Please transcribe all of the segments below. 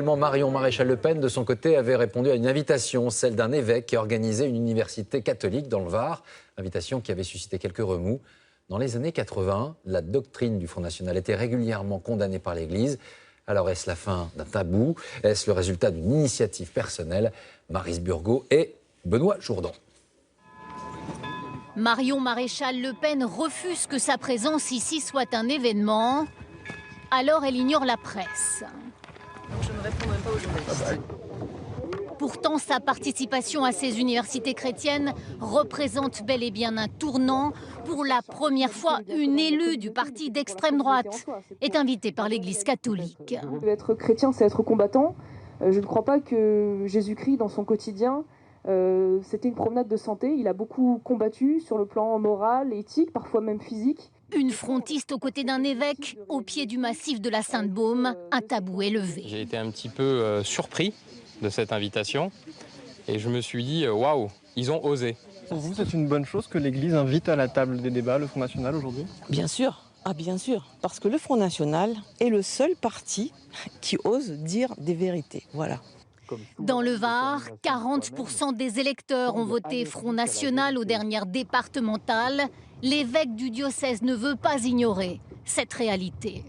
Marion Maréchal Le Pen, de son côté, avait répondu à une invitation, celle d'un évêque qui organisait une université catholique dans le Var. Invitation qui avait suscité quelques remous. Dans les années 80, la doctrine du Front National était régulièrement condamnée par l'Église. Alors est-ce la fin d'un tabou? Est-ce le résultat d'une initiative personnelle? Maryse Burgot et Benoît Jourdan. Marion Maréchal Le Pen refuse que sa présence ici soit un événement. Alors elle ignore la presse. Je ne répondrai pas aux journalistes. Pourtant, sa participation à ces universités chrétiennes représente bel et bien un tournant. Pour la première fois, une élue du parti d'extrême droite est invitée par l'Église catholique. Être chrétien, c'est être combattant. Je ne crois pas que Jésus-Christ, dans son quotidien, c'était une promenade de santé. Il a beaucoup combattu sur le plan moral, éthique, parfois même physique. Une frontiste aux côtés d'un évêque, au pied du massif de la Sainte-Baume, un tabou élevé. J'ai été un petit peu surpris de cette invitation et je me suis dit waouh, ils ont osé. Pour vous, c'est une bonne chose que l'Église invite à la table des débats le Front National aujourd'hui? Bien sûr, bien sûr, parce que le Front National est le seul parti qui ose dire des vérités. Voilà. Dans le Var, 40% des électeurs ont voté Front National aux dernières départementales. L'évêque du diocèse ne veut pas ignorer cette réalité.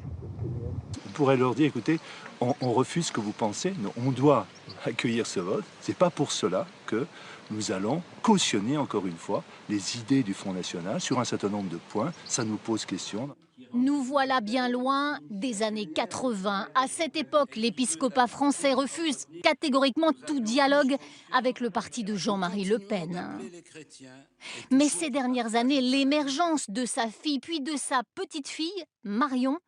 On pourrait leur dire, écoutez, on refuse ce que vous pensez, on doit accueillir ce vote. C'est pas pour cela que nous allons cautionner, encore une fois, les idées du Front National sur un certain nombre de points. Ça nous pose question. Nous voilà bien loin des années 80. À cette époque, l'épiscopat français refuse catégoriquement tout dialogue avec le parti de Jean-Marie Le Pen. Mais ces dernières années, l'émergence de sa fille puis de sa petite-fille, Marion,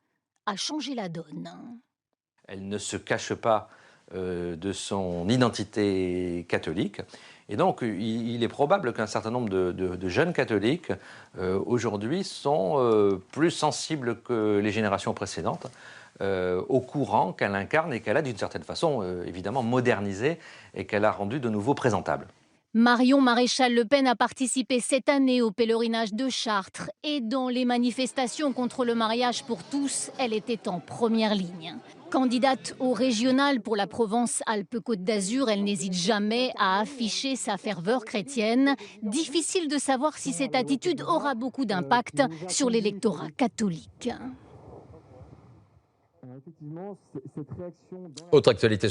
a changé la donne. Elle ne se cache pas de son identité catholique. Et donc, il est probable qu'un certain nombre de jeunes catholiques, aujourd'hui, sont plus sensibles que les générations précédentes au courant qu'elle incarne et qu'elle a, d'une certaine façon, évidemment, modernisé et qu'elle a rendu de nouveau présentable. Marion Maréchal Le Pen a participé cette année au pèlerinage de Chartres et dans les manifestations contre le mariage pour tous, elle était en première ligne. Candidate au régional pour la Provence-Alpes-Côte d'Azur, elle n'hésite jamais à afficher sa ferveur chrétienne. Difficile de savoir si cette attitude aura beaucoup d'impact sur l'électorat catholique. Autre actualité.